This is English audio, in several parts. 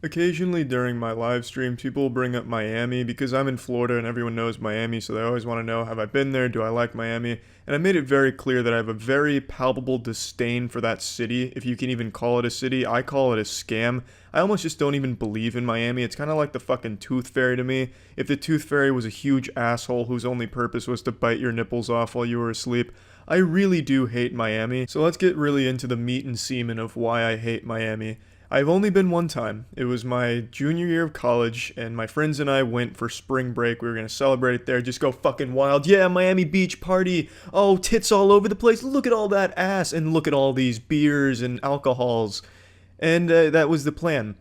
Occasionally during my live streams, people bring up Miami because I'm in Florida and everyone knows Miami, so they always want to know, have I been there? Do I like Miami? And I made it very clear that I have a very palpable disdain for that city, if you can even call it a city. I call it a scam. I almost just don't even believe in Miami. It's kind of like the fucking Tooth Fairy to me. If the Tooth Fairy was a huge asshole whose only purpose was to bite your nipples off while you were asleep, I really do hate Miami. So let's get really into the meat and semen of why I hate Miami. I've only been one time. It was my junior year of college, and my friends and I went for spring break. We were going to celebrate it there, just go fucking wild. Yeah, Miami Beach party. Oh, tits all over the place. Look at all that ass, and look at all these beers and alcohols. And that was the plan.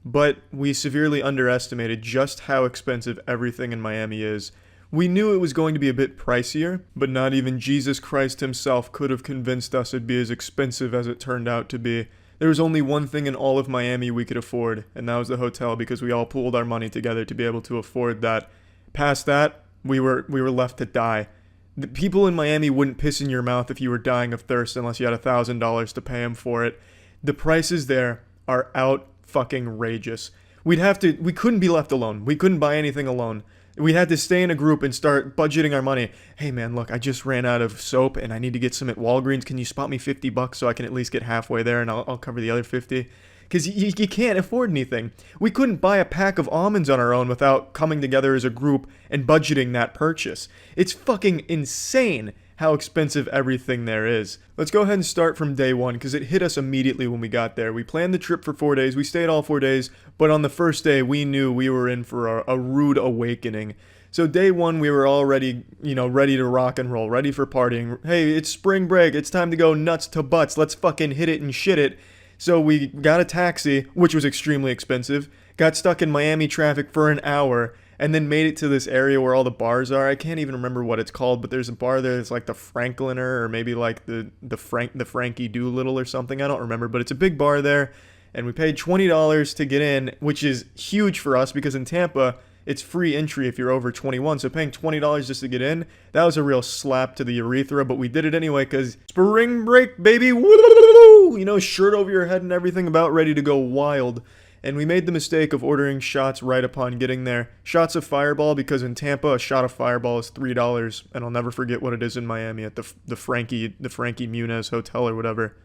But we severely underestimated just how expensive everything in Miami is. We knew it was going to be a bit pricier, but not even Jesus Christ himself could have convinced us it'd be as expensive as it turned out to be. There was only one thing in all of Miami we could afford, and that was the hotel because we all pooled our money together to be able to afford that. Past that, we were left to die. The people in Miami wouldn't piss in your mouth if you were dying of thirst unless you had $1,000 to pay them for it. The prices there are out fucking rageous. We couldn't be left alone. We couldn't buy anything alone. We had to stay in a group and start budgeting our money. Hey man, look, I just ran out of soap and I need to get some at Walgreens. Can you spot me $50 so I can at least get halfway there and I'll cover the other 50? Because you can't afford anything. We couldn't buy a pack of almonds on our own without coming together as a group and budgeting that purchase. It's fucking insane how expensive everything there is. Let's go ahead and start from day one because it hit us immediately when we got there. We planned the trip for 4 days. We stayed all 4 days, but on the first day we knew we were in for a rude awakening. So day one we were already, ready to rock and roll, ready for partying. Hey, it's spring break. It's time to go nuts to butts. Let's fucking hit it and shit it. So we got a taxi, which was extremely expensive, got stuck in Miami traffic for an hour, and then made it to this area where all the bars are. I can't even remember what it's called, but there's a bar there that's like the Frankliner or maybe like the Frankie Doolittle or something. I don't remember, but it's a big bar there, and we paid $20 to get in, which is huge for us because in Tampa it's free entry if you're over 21. So paying $20 just to get in, that was a real slap to the urethra, but we did it anyway because spring break, baby. Woo! Shirt over your head and everything, about ready to go wild. And we made the mistake of ordering shots right upon getting there. Shots of Fireball, because in Tampa, a shot of Fireball is $3, and I'll never forget what it is in Miami at the Frankie Muniz Hotel or whatever.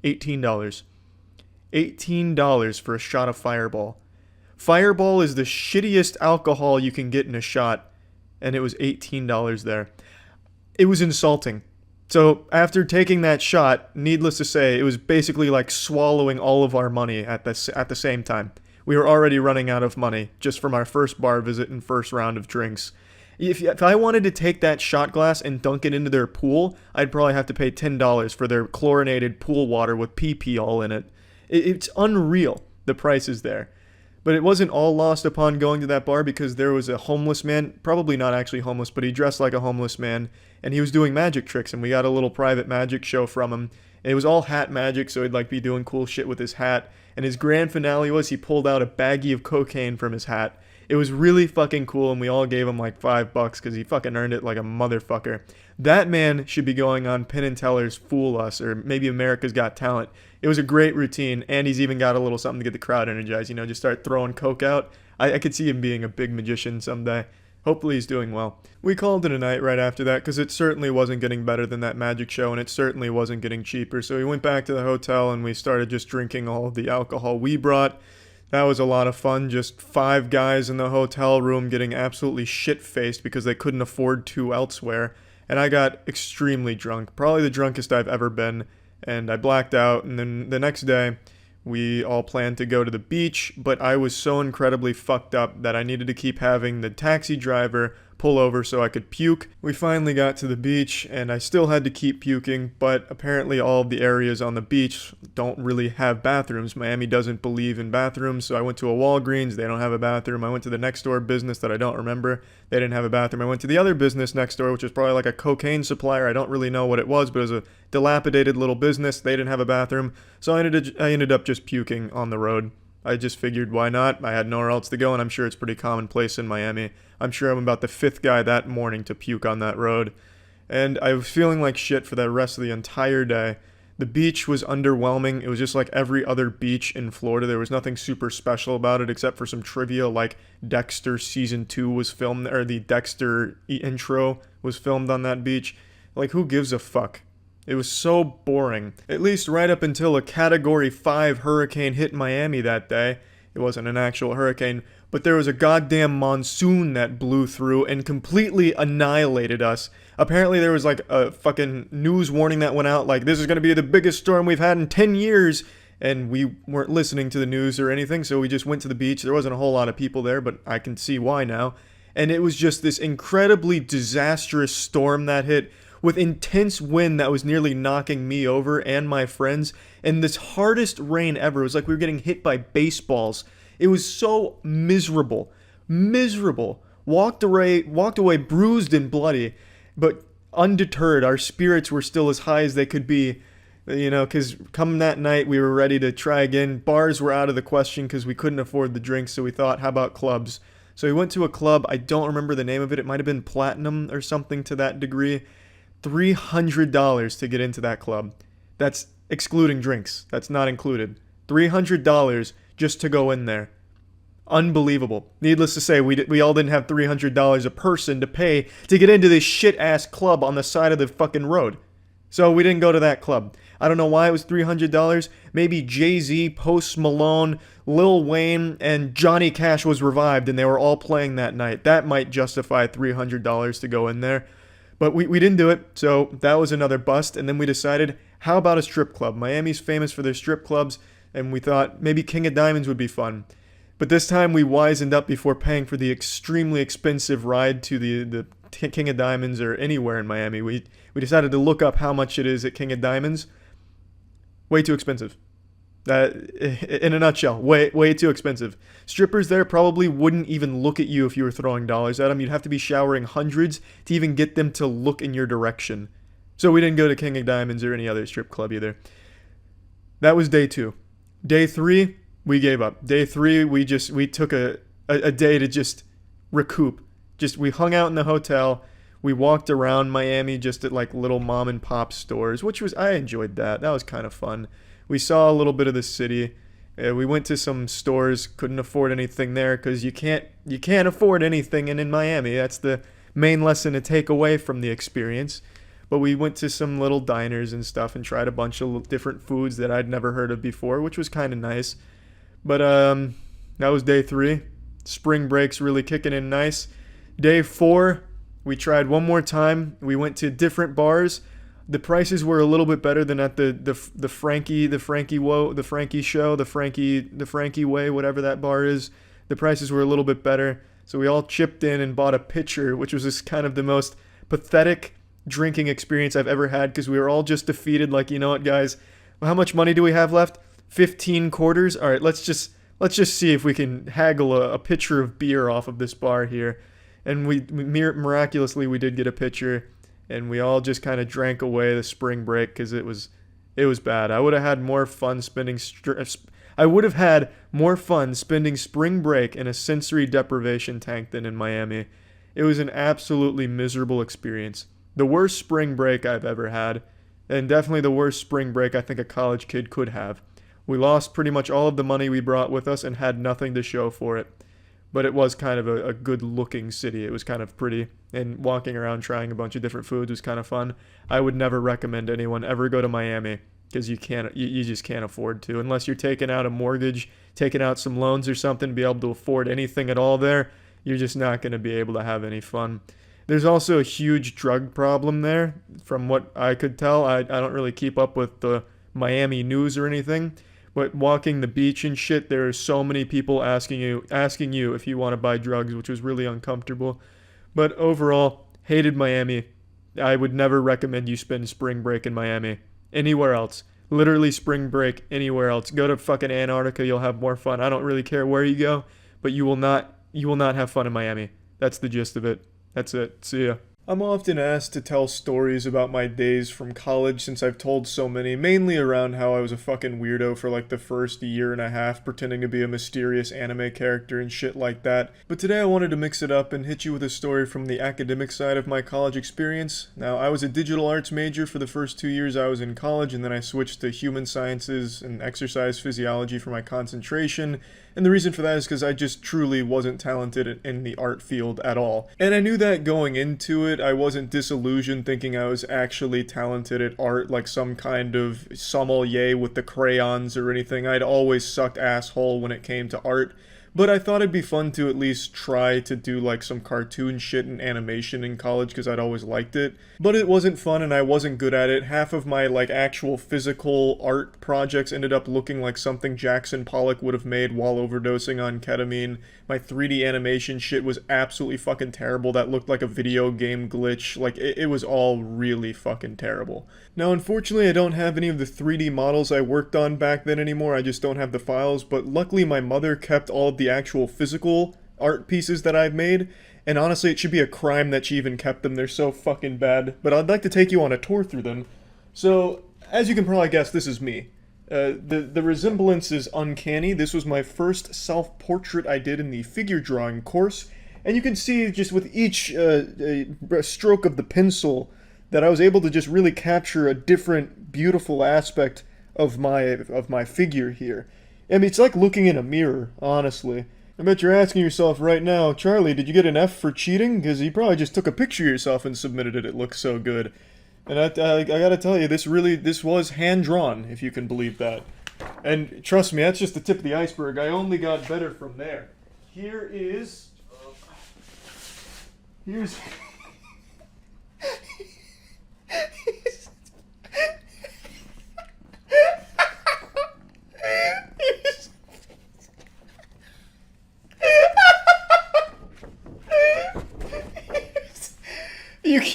$18. $18 for a shot of Fireball. Fireball is the shittiest alcohol you can get in a shot, and it was $18 there. It was insulting. So after taking that shot, needless to say, it was basically like swallowing all of our money at the same time. We were already running out of money just from our first bar visit and first round of drinks. If I wanted to take that shot glass and dunk it into their pool, I'd probably have to pay $10 for their chlorinated pool water with pee all in it. It's unreal, the prices there. But it wasn't all lost upon going to that bar because there was a homeless man, probably not actually homeless, but he dressed like a homeless man, and he was doing magic tricks, and we got a little private magic show from him. And it was all hat magic, so he'd be doing cool shit with his hat. And his grand finale was he pulled out a baggie of cocaine from his hat. It was really fucking cool, and we all gave him $5 because he fucking earned it like a motherfucker. That man should be going on Penn and Teller's Fool Us, or maybe America's Got Talent. It was a great routine, and he's even got a little something to get the crowd energized. Just start throwing coke out. I could see him being a big magician someday. Hopefully he's doing well. We called it a night right after that because it certainly wasn't getting better than that magic show, and it certainly wasn't getting cheaper. So we went back to the hotel, and we started just drinking all of the alcohol we brought. That was a lot of fun, just 5 guys in the hotel room getting absolutely shit-faced because they couldn't afford to elsewhere. And I got extremely drunk, probably the drunkest I've ever been, and I blacked out. And then the next day, we all planned to go to the beach, but I was so incredibly fucked up that I needed to keep having the taxi driver pull over so I could puke. We finally got to the beach, and I still had to keep puking, but apparently all of the areas on the beach don't really have bathrooms. Miami doesn't believe in bathrooms, so I went to a Walgreens. They don't have a bathroom. I went to the next door business that I don't remember. They didn't have a bathroom. I went to the other business next door, which was probably like a cocaine supplier. I don't really know what it was, but it was a dilapidated little business. They didn't have a bathroom, so I ended up just puking on the road. I just figured, why not? I had nowhere else to go, and I'm sure it's pretty commonplace in Miami. I'm sure I'm about the 5th guy that morning to puke on that road. And I was feeling like shit for the rest of the entire day. The beach was underwhelming. It was just like every other beach in Florida. There was nothing super special about it except for some trivia like Dexter season 2 was filmed, or the Dexter intro was filmed on that beach. Like, who gives a fuck? It was so boring. At least right up until a Category 5 hurricane hit Miami that day. It wasn't an actual hurricane, but there was a goddamn monsoon that blew through and completely annihilated us. Apparently there was like a fucking news warning that went out, like, this is going to be the biggest storm we've had in 10 years. And we weren't listening to the news or anything, so we just went to the beach. There wasn't a whole lot of people there, but I can see why now. And it was just this incredibly disastrous storm that hit, with intense wind that was nearly knocking me over and my friends, and this hardest rain ever. It was like we were getting hit by baseballs. It was so miserable. Walked away bruised and bloody, but undeterred. Our spirits were still as high as they could be, because come that night we were ready to try again. Bars were out of the question because we couldn't afford the drinks, so we thought, how about clubs? So we went to a club. I don't remember the name of it. It might have been Platinum or something to that degree. $300 to get into that club. That's excluding drinks. That's not included. $300 just to go in there. Unbelievable. Needless to say, we all didn't have $300 a person to pay to get into this shit-ass club on the side of the fucking road. So we didn't go to that club. I don't know why it was $300. Maybe Jay-Z, Post Malone, Lil Wayne, and Johnny Cash was revived and they were all playing that night. That might justify $300 to go in there. But we didn't do it, so that was another bust. And then we decided, how about a strip club? Miami's famous for their strip clubs, and we thought maybe King of Diamonds would be fun. But this time we wisened up before paying for the extremely expensive ride to the King of Diamonds or anywhere in Miami. We decided to look up how much it is at King of Diamonds. Way too expensive. In a nutshell, way too expensive. Strippers there probably wouldn't even look at you if you were throwing dollars at them. You'd have to be showering hundreds to even get them to look in your direction. So we didn't go to King of Diamonds or any other strip club either. That was day 2. Day 3, we gave up. Day 3, we took a day to just recoup. We hung out in the hotel. We walked around Miami just at like little mom and pop stores, I enjoyed that. That was kind of fun. We saw a little bit of the city. We went to some stores, couldn't afford anything there because you can't afford anything in Miami. That's the main lesson to take away from the experience. But we went to some little diners and stuff and tried a bunch of different foods that I'd never heard of before, which was kind of nice. But that was day 3. Spring break's really kicking in nice. Day 4, we tried one more time. We went to different bars. The prices were a little bit better than at the Frankie show, the Frankie Way, whatever that bar is. The prices were a little bit better. So we all chipped in and bought a pitcher, which was just kind of the most pathetic drinking experience I've ever had because we were all just defeated. Like, you know what, guys? Well, how much money do we have left? 15 quarters? All right, let's just see if we can haggle a pitcher of beer off of this bar here. And miraculously, we did get a pitcher. And we all just kind of drank away the spring break because it was bad. I would have had more fun spending spring break in a sensory deprivation tank than in Miami. It was an absolutely miserable experience. The worst spring break I've ever had, and definitely the worst spring break I think a college kid could have. We lost pretty much all of the money we brought with us and had nothing to show for it. But it was kind of a good-looking city. It was kind of pretty, and walking around trying a bunch of different foods was kind of fun. I would never recommend anyone ever go to Miami because you just can't afford to. Unless you're taking out a mortgage, taking out some loans or something to be able to afford anything at all there, you're just not going to be able to have any fun. There's also a huge drug problem there, from what I could tell. I don't really keep up with the Miami news or anything. But walking the beach and shit, there are so many people asking you if you want to buy drugs, which was really uncomfortable. But overall, hated Miami. I would never recommend you spend spring break in Miami. Anywhere else. Literally spring break anywhere else. Go to fucking Antarctica, you'll have more fun. I don't really care where you go, but you will not have fun in Miami. That's the gist of it. That's it. See ya. I'm often asked to tell stories about my days from college since I've told so many, mainly around how I was a fucking weirdo for like the first year and a half pretending to be a mysterious anime character and shit like that. But today I wanted to mix it up and hit you with a story from the academic side of my college experience. Now, I was a digital arts major for the first 2 years I was in college, and then I switched to human sciences and exercise physiology for my concentration. And the reason for that is because I just truly wasn't talented in the art field at all. And I knew that going into it. I wasn't disillusioned thinking I was actually talented at art like some kind of sommelier with the crayons or anything. I'd always sucked asshole when it came to art. But I thought it'd be fun to at least try to do like some cartoon shit and animation in college because I'd always liked it. But it wasn't fun and I wasn't good at it. Half of my like actual physical art projects ended up looking like something Jackson Pollock would have made while overdosing on ketamine. My 3D animation shit was absolutely fucking terrible. That looked like a video game glitch. Like, it was all really fucking terrible. Now, unfortunately, I don't have any of the 3D models I worked on back then anymore. I just don't have the files. But luckily, my mother kept all of the actual physical art pieces that I've made. And honestly, it should be a crime that she even kept them. They're so fucking bad. But I'd like to take you on a tour through them. So, as you can probably guess, this is me. The resemblance is uncanny. This was my first self-portrait I did in the figure drawing course, and you can see just with each stroke of the pencil that I was able to just really capture a different, beautiful aspect of my figure here. I mean, it's like looking in a mirror, honestly. I bet you're asking yourself right now, Charlie, did you get an F for cheating? Because you probably just took a picture of yourself and submitted it. It looks so good. And I gotta tell you, this was hand-drawn, if you can believe that. And trust me, that's just the tip of the iceberg. I only got better from there. Here's...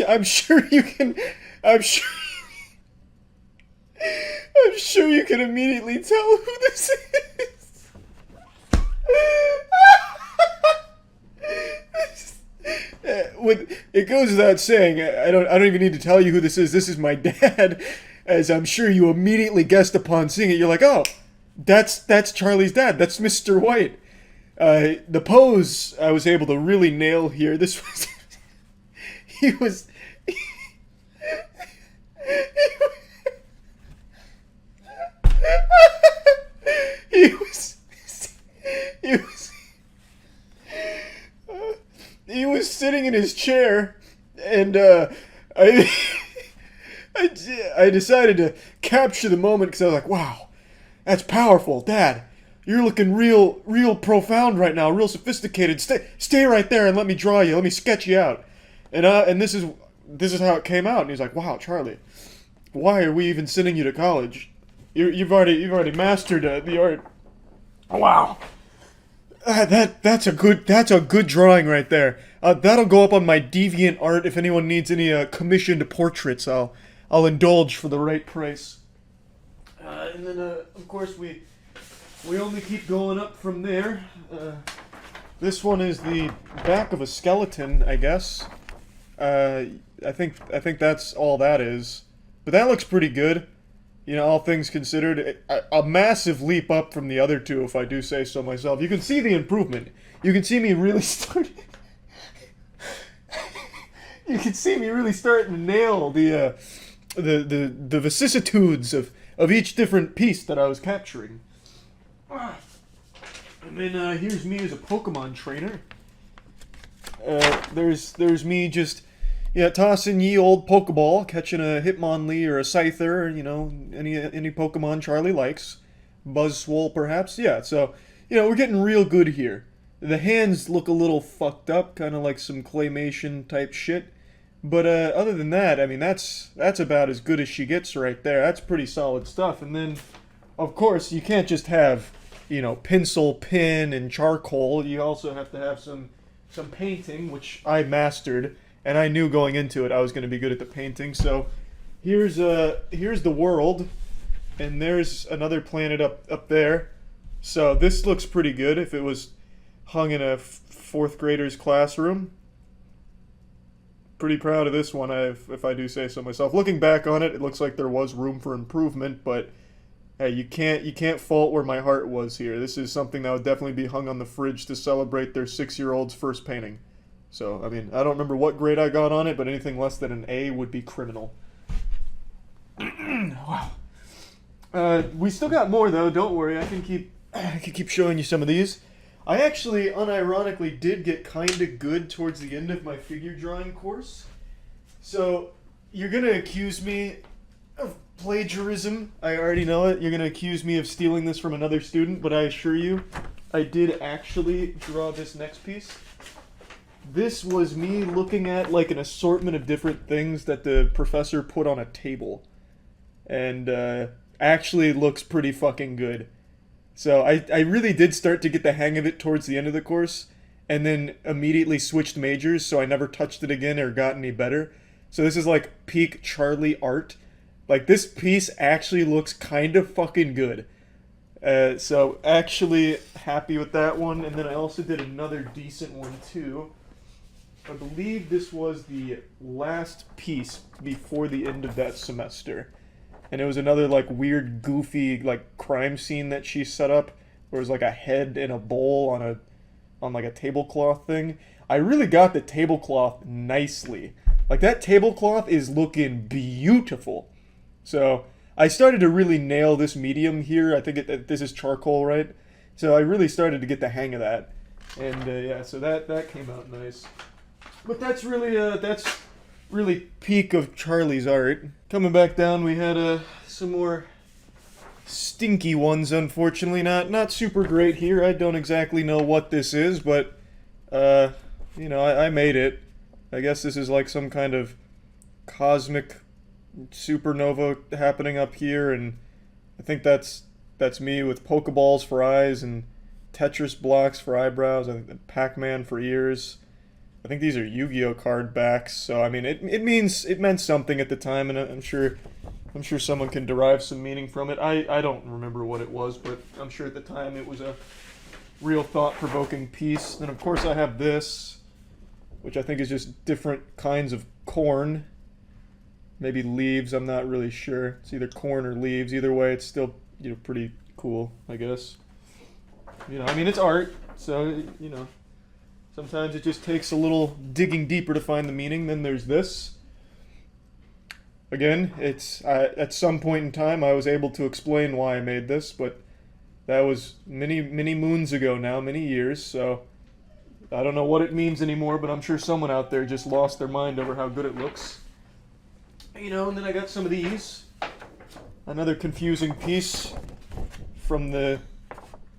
I'm sure you can... I'm sure you can immediately tell who this is. It goes without saying, I don't even need to tell you who this is. This is my dad, as I'm sure you immediately guessed upon seeing it. You're like, oh, that's Charlie's dad. That's Mr. White. The pose I was able to really nail here. This was he was. He was sitting in his chair, and I I decided to capture the moment because I was like, wow, that's powerful, Dad. You're looking real profound right now, real sophisticated. Stay right there and let me draw you. Let me sketch you out. And this is how it came out. And he's like, wow, Charlie, why are we even sending you to college? You've already mastered the art. Wow. That's a good drawing right there. That'll go up on my Deviant Art if anyone needs any commissioned portraits. I'll indulge for the right price. And then of course we only keep going up from there. This one is the back of a skeleton, I guess. I think that's all that is. But that looks pretty good. You know, all things considered, a massive leap up from the other two, if I do say so myself. You can see the improvement. You can see me really starting. You can see me really starting to nail the vicissitudes of each different piece that I was capturing. And then here's me as a Pokemon trainer. There's me just. Yeah, tossing ye old Pokeball, catching a Hitmonlee or a Scyther, you know, any Pokemon Charlie likes. Buzzwole, perhaps. Yeah, so, you know, we're getting real good here. The hands look a little fucked up, kind of like some claymation type shit. But other than that, I mean, that's about as good as she gets right there. That's pretty solid stuff. And then, of course, you can't just have, you know, pencil, pen, and charcoal. You also have to have some painting, which I mastered. And I knew going into it I was going to be good at the painting. So here's the world, and there's another planet up there. So this looks pretty good if it was hung in a fourth grader's classroom. pretty proud of this one, if I do say so myself. Looking back on it, it looks like there was room for improvement, but hey, you can't fault where my heart was here. This is something that would definitely be hung on the fridge to celebrate their 6-year-old's first painting. So, I mean, I don't remember what grade I got on it, but anything less than an A would be criminal. Wow. We still got more though. Don't worry. I can keep showing you some of these. I actually, unironically, did get kind of good towards the end of my figure drawing course. So, you're gonna accuse me of plagiarism. I already know it. You're gonna accuse me of stealing this from another student, but I assure you, I did actually draw this next piece. This was me looking at like an assortment of different things that the professor put on a table. And actually looks pretty fucking good. So I really did start to get the hang of it towards the end of the course, and then immediately switched majors, so I never touched it again or got any better. So this is like peak Charlie art. Like, this piece actually looks kind of fucking good. So actually happy with that one. And then I also did another decent one too. I believe this was the last piece before the end of that semester. And it was another, like, weird, goofy, like, crime scene that she set up. Where it was, like, a head in a bowl on like, a tablecloth thing. I really got the tablecloth nicely. Like, that tablecloth is looking beautiful. So, I started to really nail this medium here. I think this is charcoal, right? So, I really started to get the hang of that. And, yeah, so that came out nice. But that's really peak of Charlie's art. Coming back down, we had some more stinky ones, unfortunately. Not super great here. I don't exactly know what this is, but, you know, I made it. I guess this is like some kind of cosmic supernova happening up here, and I think that's me with Pokeballs for eyes and Tetris blocks for eyebrows, and Pac-Man for ears. I think these are Yu-Gi-Oh card backs, so I mean it meant something at the time, and I'm sure someone can derive some meaning from it. I don't remember what it was, but I'm sure at the time it was a real thought-provoking piece. And of course I have this, which I think is just different kinds of corn. Maybe leaves, I'm not really sure. It's either corn or leaves. Either way, it's still, you know, pretty cool, I guess. You know, I mean, it's art, so, you know, sometimes it just takes a little digging deeper to find the meaning. Then there's this. Again, it's at some point in time I was able to explain why I made this, but that was many moons ago now, many years, so I don't know what it means anymore, but I'm sure someone out there just lost their mind over how good it looks. You know, and then I got some of these. Another confusing piece from the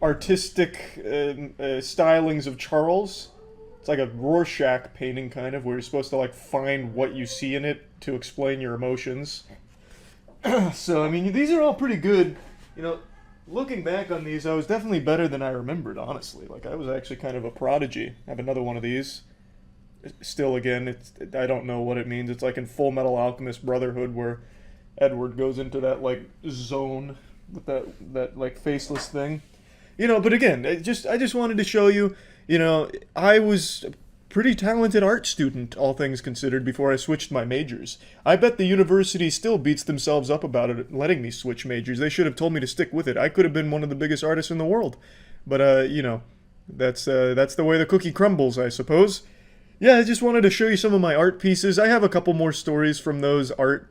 artistic stylings of Charles. It's like a Rorschach painting, kind of, where you're supposed to, like, find what you see in it to explain your emotions. So, I mean, these are all pretty good. You know, looking back on these, I was definitely better than I remembered, honestly. Like, I was actually kind of a prodigy. I have another one of these. Still, again, I don't know what it means. It's like in Full Metal Alchemist Brotherhood, where Edward goes into that, like, zone with that like, faceless thing. You know, but again, I just wanted to show you, you know, I was a pretty talented art student, all things considered, before I switched my majors. I bet the university still beats themselves up about it, letting me switch majors. They should have told me to stick with it. I could have been one of the biggest artists in the world. But, you know, that's the way the cookie crumbles, I suppose. Yeah, I just wanted to show you some of my art pieces. I have a couple more stories from those art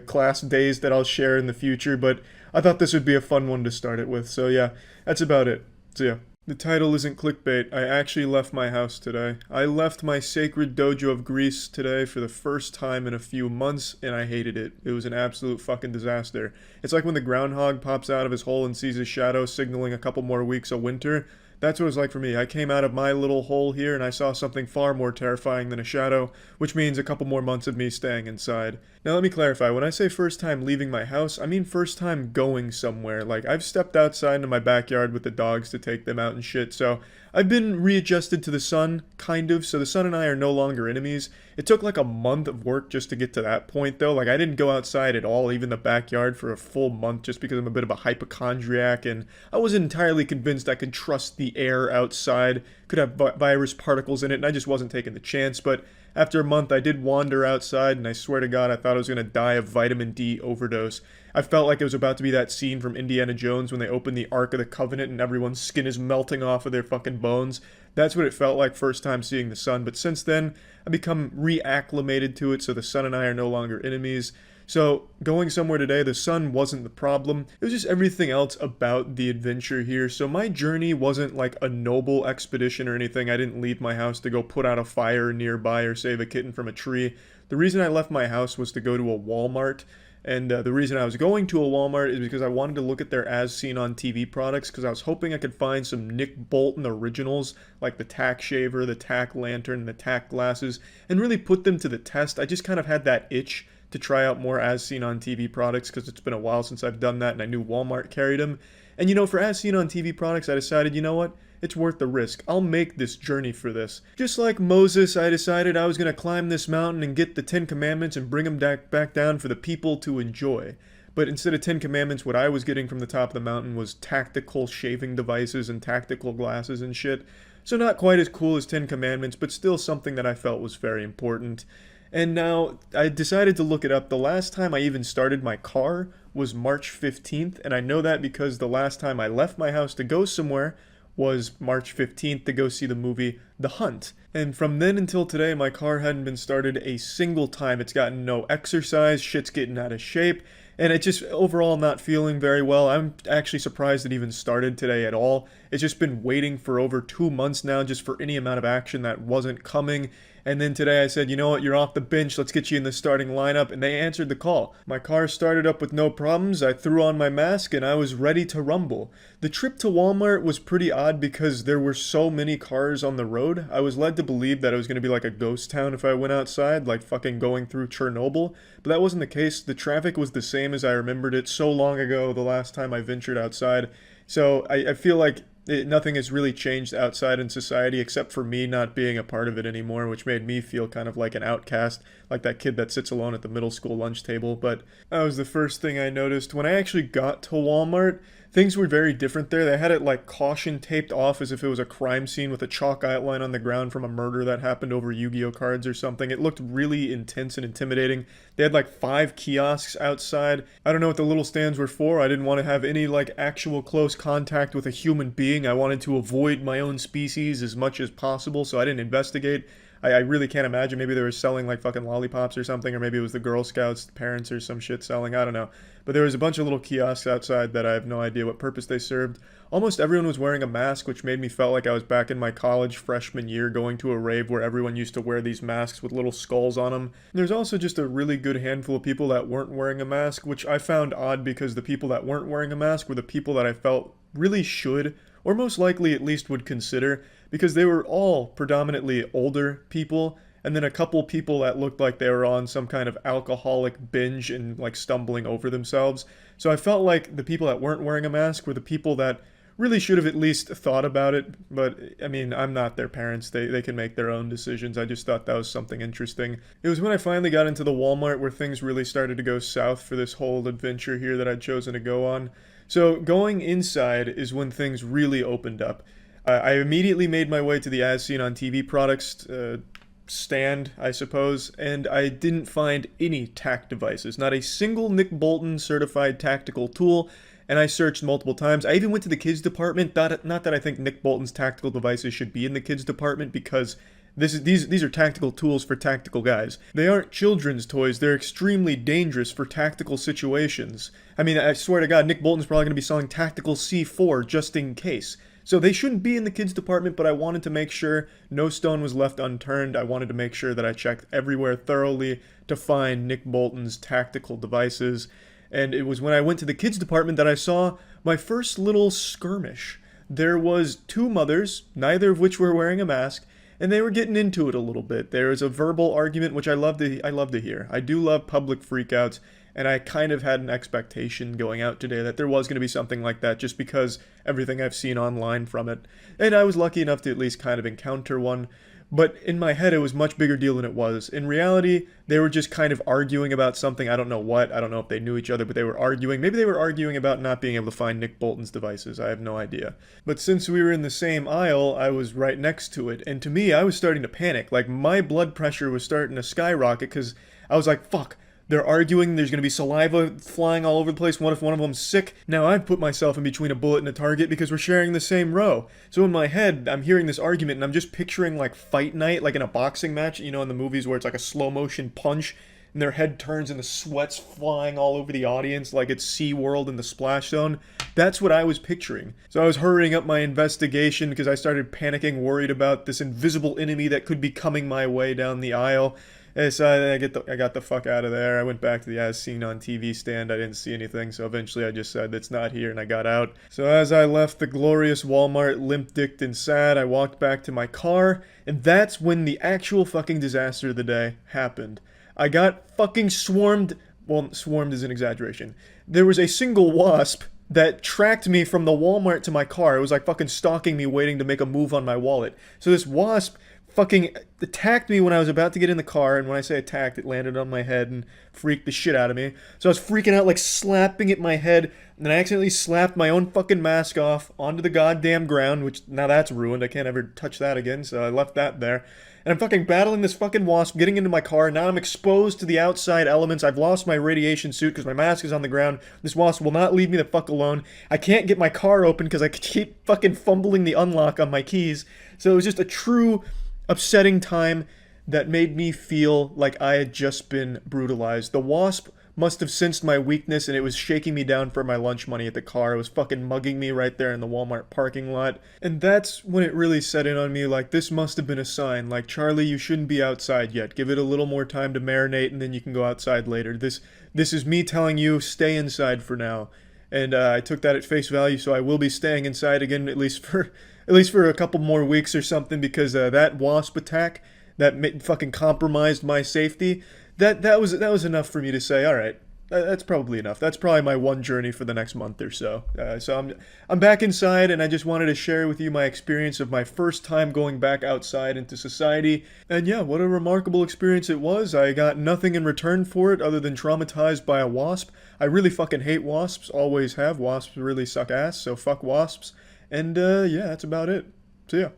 class days that I'll share in the future, but I thought this would be a fun one to start it with. So yeah, that's about it. See ya. The title isn't clickbait. I actually left my house today. I left my sacred dojo of Greece today for the first time in a few months, and I hated it. It was an absolute fucking disaster. It's like when the groundhog pops out of his hole and sees his shadow signaling a couple more weeks of winter. That's what it was like for me. I came out of my little hole here and I saw something far more terrifying than a shadow, which means a couple more months of me staying inside. Now let me clarify, when I say first time leaving my house, I mean first time going somewhere. Like, I've stepped outside into my backyard with the dogs to take them out and shit, so I've been readjusted to the sun, kind of, so the sun and I are no longer enemies. It took like a month of work just to get to that point, though. Like, I didn't go outside at all, even the backyard, for a full month, just because I'm a bit of a hypochondriac, and I wasn't entirely convinced I could trust the air outside. Could have virus particles in it, and I just wasn't taking the chance. But after a month I did wander outside, and I swear to God I thought I was going to die of vitamin D overdose. I felt like it was about to be that scene from Indiana Jones when they open the Ark of the Covenant and everyone's skin is melting off of their fucking bones. That's what it felt like first time seeing the sun, but since then I've become reacclimated to it, so the sun and I are no longer enemies. So, going somewhere today, the sun wasn't the problem. It was just everything else about the adventure here. So, my journey wasn't like a noble expedition or anything. I didn't leave my house to go put out a fire nearby or save a kitten from a tree. The reason I left my house was to go to a Walmart. And the reason I was going to a Walmart is because I wanted to look at their as seen on TV products, because I was hoping I could find some Nick Bolton originals like the tack shaver, the tack lantern, the tack glasses, and really put them to the test. I just kind of had that itch to try out more as seen on TV products because it's been a while since I've done that, and I knew Walmart carried them. And for as seen on TV products, I decided, you know what? It's worth the risk. I'll make this journey for this. Just like Moses, I decided I was going to climb this mountain and get the 10 Commandments and bring them back down for the people to enjoy. But instead of 10 Commandments, what I was getting from the top of the mountain was tactical shaving devices and tactical glasses and shit. So not quite as cool as 10 Commandments, but still something that I felt was very important. And now I decided to look it up. The last time I even started my car was March 15th, and I know that because the last time I left my house to go somewhere was March 15th to go see the movie The Hunt. And from then until today, my car hadn't been started a single time. It's gotten no exercise, shit's getting out of shape, and it just overall not feeling very well. I'm actually surprised it even started today at all. It's just been waiting for over 2 months now just for any amount of action that wasn't coming. And then today I said, you know what, you're off the bench, let's get you in the starting lineup, and they answered the call. My car started up with no problems, I threw on my mask, and I was ready to rumble. The trip to Walmart was pretty odd because there were so many cars on the road. I was led to believe that it was going to be like a ghost town if I went outside, like fucking going through Chernobyl, but that wasn't the case. The traffic was the same as I remembered it so long ago, the last time I ventured outside. So I feel like nothing has really changed outside in society except for me not being a part of it anymore, which made me feel kind of like an outcast, like that kid that sits alone at the middle school lunch table. But that was the first thing I noticed. When I actually got to Walmart, things were very different there. They had it like caution taped off as if it was a crime scene with a chalk outline on the ground from a murder that happened over Yu-Gi-Oh cards or something. It looked really intense and intimidating. They had like 5 kiosks outside. I don't know what the little stands were for. I didn't want to have any like actual close contact with a human being. I wanted to avoid my own species as much as possible, so I didn't investigate. I really can't imagine. Maybe they were selling like fucking lollipops or something, or maybe it was the Girl Scouts parents or some shit selling. I don't know. But there was a bunch of little kiosks outside that I have no idea what purpose they served. Almost everyone was wearing a mask, which made me feel like I was back in my college freshman year going to a rave where everyone used to wear these masks with little skulls on them. There's also just a really good handful of people that weren't wearing a mask, which I found odd because the people that weren't wearing a mask were the people that I felt really should, or most likely at least would consider, because they were all predominantly older people, and then a couple people that looked like they were on some kind of alcoholic binge and like stumbling over themselves. So I felt like the people that weren't wearing a mask were the people that really should have at least thought about it. But I mean, I'm not their parents. They can make their own decisions. I just thought that was something interesting. It was when I finally got into the Walmart where things really started to go south for this whole adventure here that I'd chosen to go on. So going inside is when things really opened up. I immediately made my way to the as seen on TV products stand, I suppose, and I didn't find any tack devices. Not a single Nick Bolton certified tactical tool, and I searched multiple times. I even went to the kids department. Not that I think Nick Bolton's tactical devices should be in the kids department, because these are tactical tools for tactical guys. They aren't children's toys. They're extremely dangerous for tactical situations. I mean, I swear to God, Nick Bolton's probably going to be selling tactical C4 just in case. So they shouldn't be in the kids department, but I wanted to make sure no stone was left unturned. I wanted to make sure that I checked everywhere thoroughly to find Nick Bolton's tactical devices. And it was when I went to the kids department that I saw my first little skirmish. There was 2 mothers, neither of which were wearing a mask, and they were getting into it a little bit. There was a verbal argument, which I love to hear. I do love public freakouts, and I kind of had an expectation going out today that there was going to be something like that just because everything I've seen online from it. And I was lucky enough to at least kind of encounter one. But in my head, it was much bigger deal than it was. In reality, they were just kind of arguing about something. I don't know what. I don't know if they knew each other, but they were arguing. Maybe they were arguing about not being able to find Nick Bolton's devices. I have no idea. But since we were in the same aisle, I was right next to it. And to me, I was starting to panic. Like, my blood pressure was starting to skyrocket because I was like, fuck. They're arguing, there's going to be saliva flying all over the place. What if one of them's sick? Now I've put myself in between a bullet and a target because we're sharing the same row. So in my head, I'm hearing this argument and I'm just picturing like fight night, like in a boxing match, you know, in the movies where it's like a slow motion punch and their head turns and the sweat's flying all over the audience like it's SeaWorld in the splash zone. That's what I was picturing. So I was hurrying up my investigation because I started panicking, worried about this invisible enemy that could be coming my way down the aisle. So I got the fuck out of there. I went back to the as seen on TV stand. I didn't see anything, so eventually I just said it's not here and I got out. So as I left the glorious Walmart limp-dicked and sad, I walked back to my car, and that's when the actual fucking disaster of the day happened. I got fucking swarmed. Well, swarmed is an exaggeration. There was a single wasp that tracked me from the Walmart to my car. It was like fucking stalking me, waiting to make a move on my wallet. So this wasp fucking attacked me when I was about to get in the car, and when I say attacked, it landed on my head and freaked the shit out of me. So I was freaking out, like slapping at my head, and then I accidentally slapped my own fucking mask off onto the goddamn ground, which now that's ruined. I can't ever touch that again, so I left that there. And I'm fucking battling this fucking wasp, getting into my car. Now I'm exposed to the outside elements. I've lost my radiation suit because my mask is on the ground. This wasp will not leave me the fuck alone. I can't get my car open because I keep fucking fumbling the unlock on my keys. So it was just a true upsetting time that made me feel like I had just been brutalized. The wasp must have sensed my weakness and it was shaking me down for my lunch money at the car. It was fucking mugging me right there in the Walmart parking lot. And that's when it really set in on me, like, this must have been a sign. Like, Charlie, you shouldn't be outside yet. Give it a little more time to marinate and then you can go outside later. This is me telling you, stay inside for now. And I took that at face value, so I will be staying inside again at least for a couple more weeks or something, because that wasp attack that fucking compromised my safety, that was enough for me to say, all right, that's probably enough. That's probably my one journey for the next month or so. So I'm back inside, and I just wanted to share with you my experience of my first time going back outside into society. And yeah, what a remarkable experience it was. I got nothing in return for it other than traumatized by a wasp. I really fucking hate wasps, always have. Wasps really suck ass, so fuck wasps. And yeah, that's about it. See ya.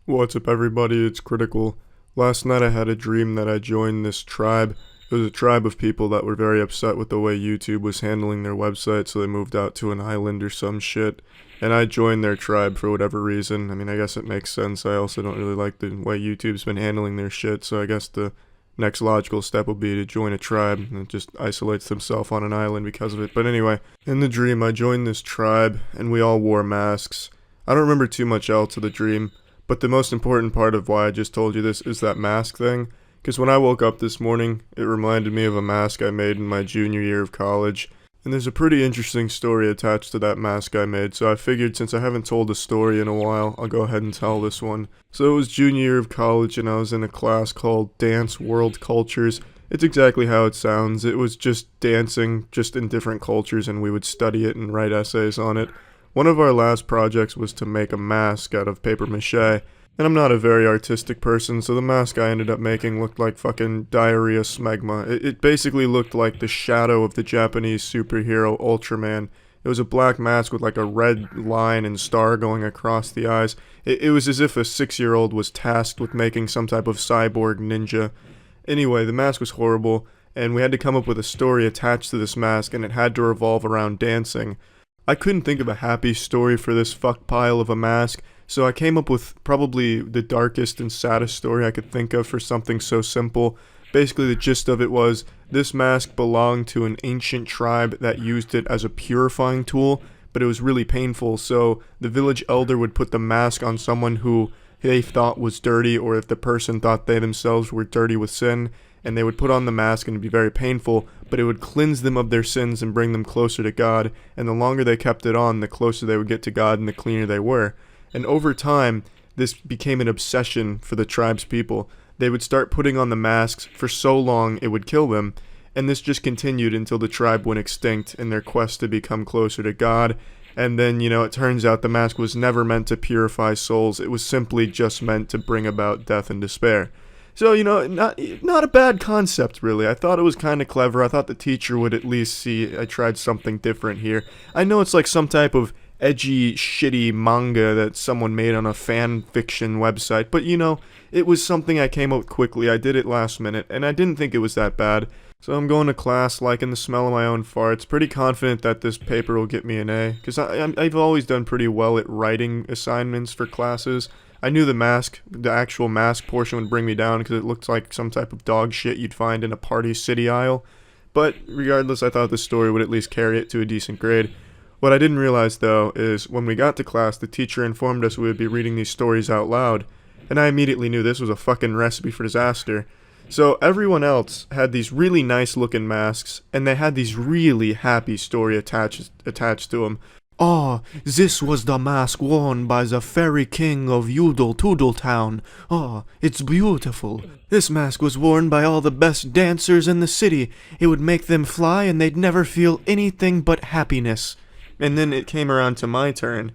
What's up, everybody? It's Critical. Last night I had a dream that I joined this tribe. It was a tribe of people that were very upset with the way YouTube was handling their website, so they moved out to an island or some shit. And I joined their tribe for whatever reason. I mean, I guess it makes sense. I also don't really like the way YouTube's been handling their shit, so I guess the next logical step would be to join a tribe that just isolates themselves on an island because of it. But anyway, in the dream, I joined this tribe, and we all wore masks. I don't remember too much else of the dream, but the most important part of why I just told you this is that mask thing. Because when I woke up this morning, it reminded me of a mask I made in my junior year of college. And there's a pretty interesting story attached to that mask I made, so I figured since I haven't told a story in a while, I'll go ahead and tell this one. So it was junior year of college, and I was in a class called Dance World Cultures. It's exactly how it sounds. It was just dancing, just in different cultures, and we would study it and write essays on it. One of our last projects was to make a mask out of paper mache. And I'm not a very artistic person, so the mask I ended up making looked like fucking diarrhea smegma. It basically looked like the shadow of the Japanese superhero Ultraman. It was a black mask with like a red line and star going across the eyes. It was as if a 6-year-old was tasked with making some type of cyborg ninja. Anyway, the mask was horrible, and we had to come up with a story attached to this mask, and it had to revolve around dancing. I couldn't think of a happy story for this fuck pile of a mask, so I came up with probably the darkest and saddest story I could think of for something so simple. Basically, the gist of it was, this mask belonged to an ancient tribe that used it as a purifying tool, but it was really painful, so the village elder would put the mask on someone who they thought was dirty, or if the person thought they themselves were dirty with sin, and they would put on the mask and it'd be very painful, but it would cleanse them of their sins and bring them closer to God, and the longer they kept it on, the closer they would get to God and the cleaner they were. And over time, this became an obsession for the tribe's people. They would start putting on the masks for so long it would kill them, and this just continued until the tribe went extinct in their quest to become closer to God. And then, it turns out the mask was never meant to purify souls. It was simply just meant to bring about death and despair. So, not a bad concept, really. I thought it was kind of clever. I thought the teacher would at least see I tried something different here. I know it's like some type of edgy, shitty manga that someone made on a fan fiction website, but, it was something I came up with quickly. I did it last minute, and I didn't think it was that bad. So I'm going to class liking the smell of my own farts, pretty confident that this paper will get me an A, because I've always done pretty well at writing assignments for classes. I knew the actual mask portion would bring me down because it looked like some type of dog shit you'd find in a Party City aisle. But regardless, I thought the story would at least carry it to a decent grade. What I didn't realize, though, is when we got to class, the teacher informed us we would be reading these stories out loud, and I immediately knew this was a fucking recipe for disaster. So everyone else had these really nice looking masks, and they had these really happy story attached to them. Ah, this was the mask worn by the fairy king of Udall Toodletown. Ah, it's beautiful. This mask was worn by all the best dancers in the city. It would make them fly and they'd never feel anything but happiness. And then it came around to my turn.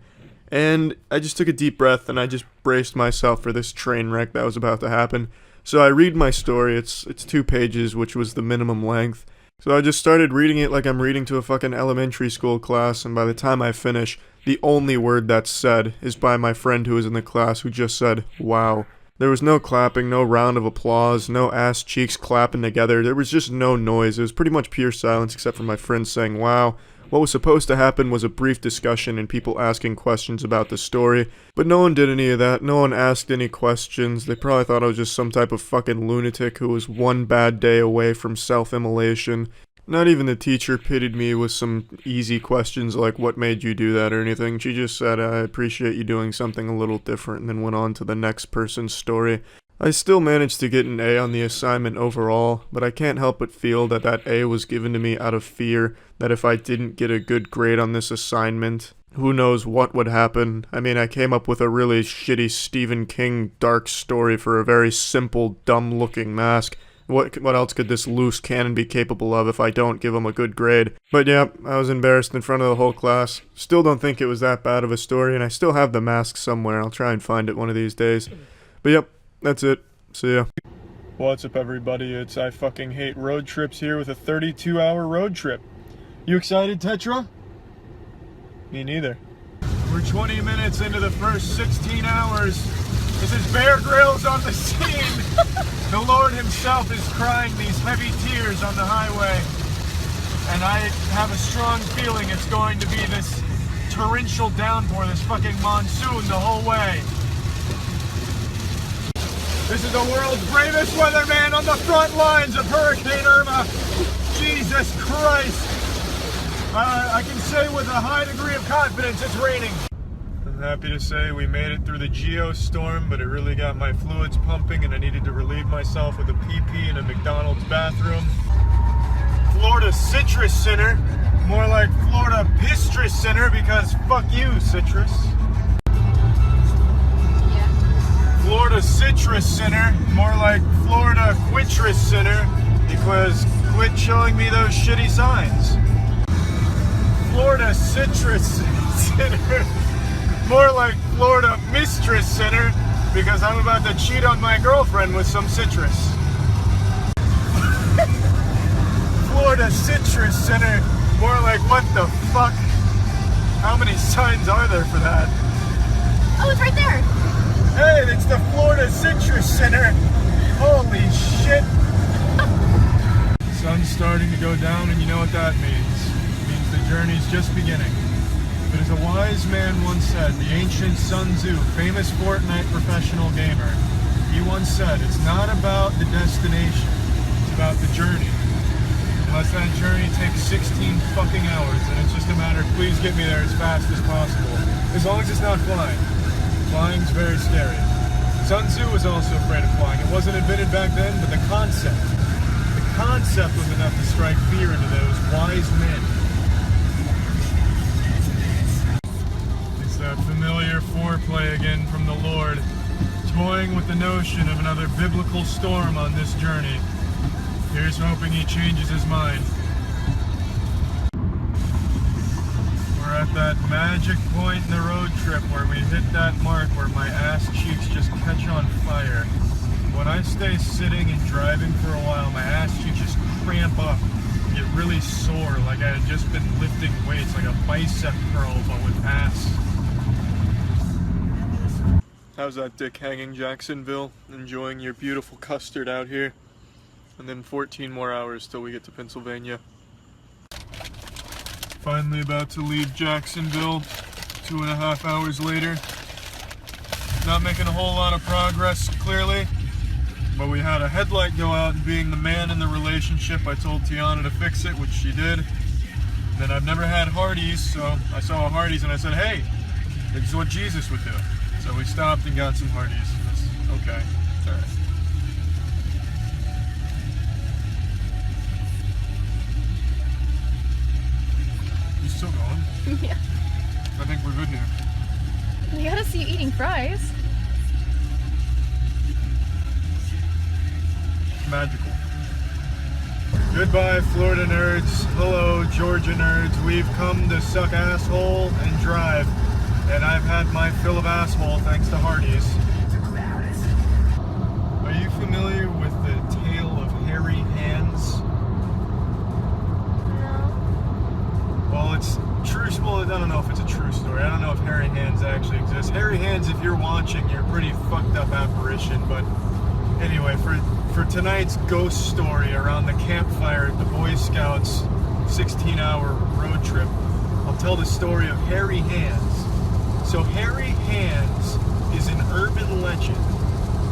And I just took a deep breath and I just braced myself for this train wreck that was about to happen. So I read my story. It's 2 pages, which was the minimum length. So I just started reading it like I'm reading to a fucking elementary school class, and by the time I finish, the only word that's said is by my friend who was in the class who just said, "Wow." There was no clapping, no round of applause, no ass cheeks clapping together. There was just no noise. It was pretty much pure silence except for my friend saying, "Wow." What was supposed to happen was a brief discussion and people asking questions about the story, but no one did any of that. No one asked any questions. They probably thought I was just some type of fucking lunatic who was one bad day away from self-immolation. Not even the teacher pitied me with some easy questions like what made you do that or anything. She just said, "I appreciate you doing something a little different," and then went on to the next person's story. I still managed to get an A on the assignment overall, but I can't help but feel that that A was given to me out of fear that if I didn't get a good grade on this assignment, who knows what would happen. I mean, I came up with a really shitty Stephen King dark story for a very simple, dumb-looking mask. What else could this loose cannon be capable of if I don't give him a good grade? But yeah, I was embarrassed in front of the whole class. Still don't think it was that bad of a story, and I still have the mask somewhere. I'll try and find it one of these days. But yep. That's it. See ya. What's up, everybody? It's I fucking hate road trips here with a 32-hour road trip. You excited, Tetra? Me neither. We're 20 minutes into the first 16 hours. This is Bear Grylls on the scene. The Lord himself is crying these heavy tears on the highway. And I have a strong feeling it's going to be this torrential downpour, this fucking monsoon the whole way. This is the world's bravest weatherman on the front lines of Hurricane Irma. Jesus Christ. I can say with a high degree of confidence it's raining. I'm happy to say we made it through the geostorm, but it really got my fluids pumping and I needed to relieve myself with a pee-pee in a McDonald's bathroom. Florida Citrus Center. More like Florida Pistrus Center because fuck you, Citrus. Florida Citrus Center, more like Florida Quitrus Center, because quit showing me those shitty signs. Florida Citrus Center, more like Florida Mistress Center, because I'm about to cheat on my girlfriend with some citrus. Florida Citrus Center, more like what the fuck? How many signs are there for that? Oh, it's right there. Hey, it's the Florida Citrus Center. Holy shit. Sun's starting to go down, and you know what that means. It means the journey's just beginning. But as a wise man once said, the ancient Sun Tzu, famous Fortnite professional gamer, he once said, it's not about the destination, it's about the journey. Unless that journey takes 16 fucking hours, and it's just a matter of please get me there as fast as possible. As long as it's not flying. Flying's very scary. Sun Tzu was also afraid of flying. It wasn't invented back then, but the concept was enough to strike fear into those wise men. It's that familiar foreplay again from the Lord, toying with the notion of another biblical storm on this journey. Here's hoping he changes his mind. We're We're at that magic point in the road trip where we hit that mark where my ass cheeks just catch on fire. When I stay sitting and driving for a while, my ass cheeks just cramp up, get really sore, like I had just been lifting weights, like a bicep curl, but with ass. How's that dick hanging, Jacksonville? Enjoying your beautiful custard out here? And then 14 more hours till we get to Pennsylvania. Finally about to leave Jacksonville, 2.5 hours later. Not making a whole lot of progress, clearly. But we had a headlight go out, and being the man in the relationship, I told Tiana to fix it, which she did. Then I've never had Hardee's, so I saw a Hardee's and I said, hey, this is what Jesus would do. So we stopped and got some Hardee's. That's okay. It's alright. You still going? Yeah. I think we're good here. We gotta see you eating fries. Magical. Goodbye, Florida nerds. Hello, Georgia nerds. We've come to suck asshole and drive. And I've had my fill of asshole thanks to Hardee's. Are you familiar with the tale of hairy hands? No. Well, it's true. Well, I don't know if it's a true story. I don't know if hairy hands actually exist. Hairy hands, if you're watching, you're a pretty fucked up apparition. But anyway, for tonight's ghost story around the campfire at the Boy Scouts 16-hour road trip, I'll tell the story of hairy hands. So hairy hands is an urban legend,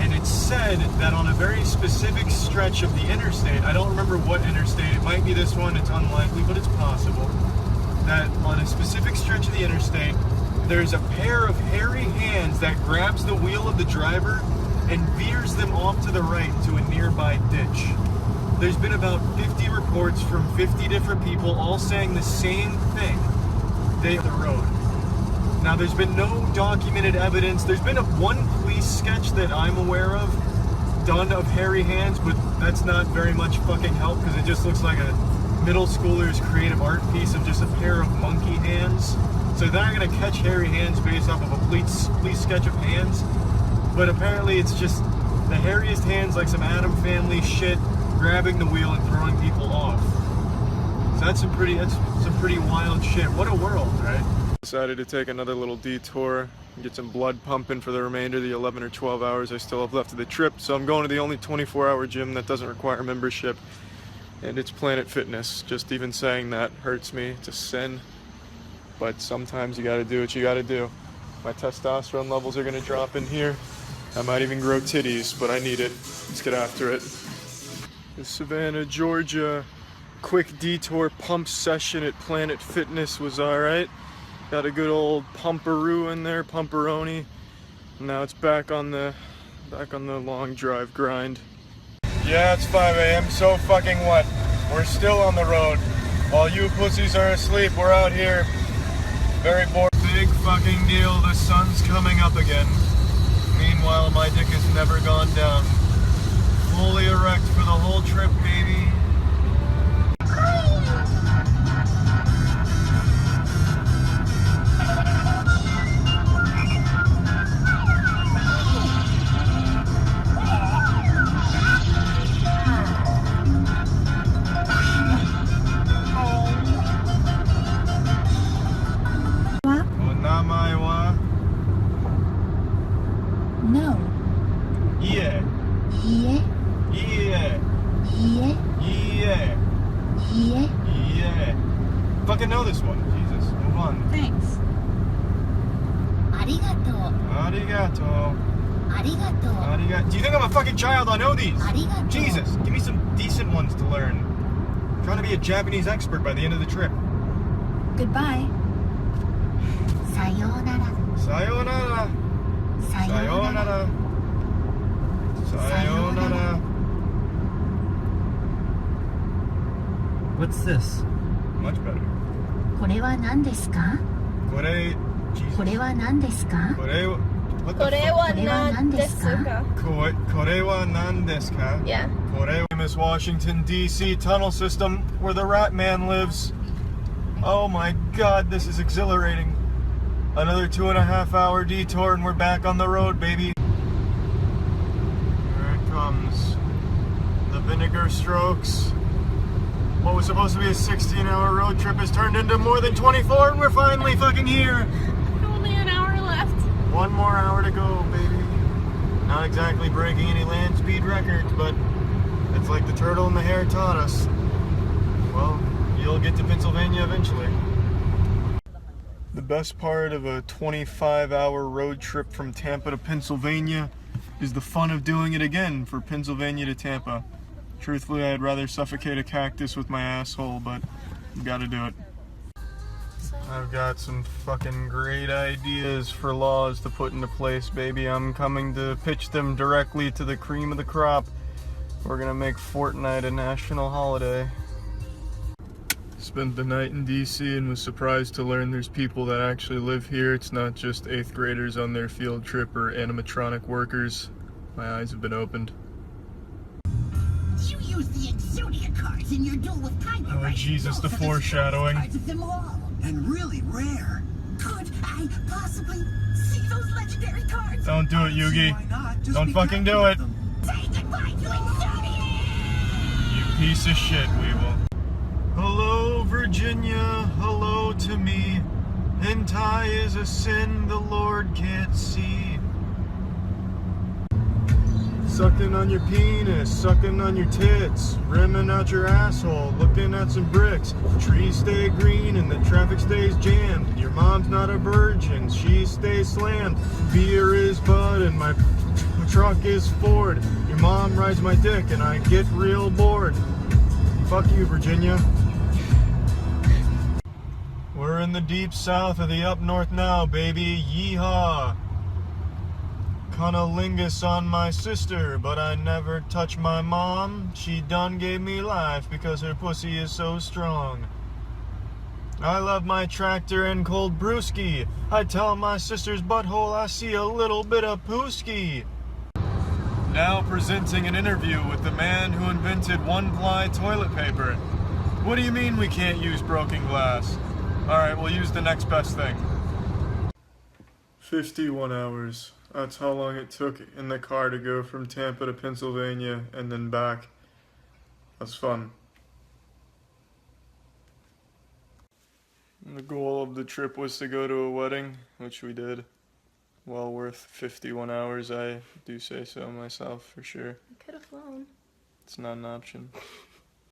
and it's said that on a very specific stretch of the interstate, I don't remember what interstate, it might be this one, it's unlikely, but it's possible, that on a specific stretch of the interstate, there's a pair of hairy hands that grabs the wheel of the driver and veers them off to the right to a nearby ditch. There's been about 50 reports from 50 different people all saying the same thing. They hit the road. Now, there's been no documented evidence. There's been one police sketch that I'm aware of done of hairy hands, but that's not very much fucking help because it just looks like a middle schooler's creative art piece of just a pair of monkey hands. So they're not going to catch hairy hands based off of a police sketch of hands. But apparently it's just the hairiest hands, like some Atom Family shit, grabbing the wheel and throwing people off. So that's some pretty wild shit. What a world, right? Decided to take another little detour and get some blood pumping for the remainder of the 11 or 12 hours I still have left of the trip. So I'm going to the only 24-hour gym that doesn't require membership, and it's Planet Fitness. Just even saying that hurts me. It's a sin, but sometimes you gotta do what you gotta do. My testosterone levels are gonna drop in here. I might even grow titties, but I need it. Let's get after it. The Savannah, Georgia quick detour pump session at Planet Fitness was alright. Got a good old pumperoo in there, pumperoni. Now it's back on the long drive grind. Yeah, it's 5 a.m. So fucking what? We're still on the road. While you pussies are asleep, we're out here. Very bored. Big fucking deal. The sun's coming up again. Meanwhile, my dick has never gone down. Fully erect for the whole trip, baby. No. Yeah. Yeah. Yeah. Yeah. Yeah. Yeah. Yeah. Fucking know this one. Jesus. Move on. Thanks. Arigato. Arigato. Arigato. Arigato. Do you think I'm a fucking child? I know these. Arigato. Jesus. Give me some decent ones to learn. I'm trying to be a Japanese expert by the end of the trip. Goodbye. Sayonara. Sayonara. Sayonara. Sayonara. What's this? Much better. これは何ですか? これ Jesus. これは何ですか? これ What the これ fuck? は何ですか? これは何ですか? Yeah. これはMiss Washington D.C. tunnel system where the Rat Man lives. Oh my god, this is exhilarating. Another 2.5-hour detour and we're back on the road, baby. Here it comes. The vinegar strokes. What was supposed to be a 16-hour road trip has turned into more than 24 and we're finally fucking here. Only an hour left. 1 more hour to go, baby. Not exactly breaking any land speed records, but it's like the turtle and the hare taught us. Well, you'll get to Pennsylvania eventually. The best part of a 25-hour road trip from Tampa to Pennsylvania is the fun of doing it again for Pennsylvania to Tampa. Truthfully, I'd rather suffocate a cactus with my asshole, but gotta do it. I've got some fucking great ideas for laws to put into place, baby. I'm coming to pitch them directly to the cream of the crop. We're gonna make Fortnite a national holiday. Spent the night in DC and was surprised to learn there's people that actually live here. It's not just 8th graders on their field trip or animatronic workers. My eyes have been opened. You used the Exodia cards in your duel with Tiger, Oh, right? Jesus, the Those are the foreshadowing. cards of them all. And really rare. Could I possibly see those legendary cards? Don't do it, Yugi. Why not? Just Don't be fucking kind do with it. them. Say goodbye to Exodia! You piece of shit, Weevil. Hello, Virginia. Hello to me. Hentai is a sin the Lord can't see. Sucking on your penis, sucking on your tits, rimming out your asshole, looking at some bricks. Trees stay green and the traffic stays jammed. Your mom's not a virgin, she stays slammed. Beer is Bud and my truck is Ford. Your mom rides my dick and I get real bored. Fuck you, Virginia. We're in the deep south of the up north now, baby. Yeehaw. Cunnilingus on my sister, but I never touch my mom. She done gave me life because her pussy is so strong. I love my tractor and cold brewski. I tell my sister's butthole I see a little bit of pooski. Now presenting an interview with the man who invented one-ply toilet paper. What do you mean we can't use broken glass? Alright, we'll use the next best thing. 51 hours. That's how long it took in the car to go from Tampa to Pennsylvania and then back. That's fun. The goal of the trip was to go to a wedding, which we did. Well worth 51 hours, I do say so myself, for sure. Could have flown. It's not an option.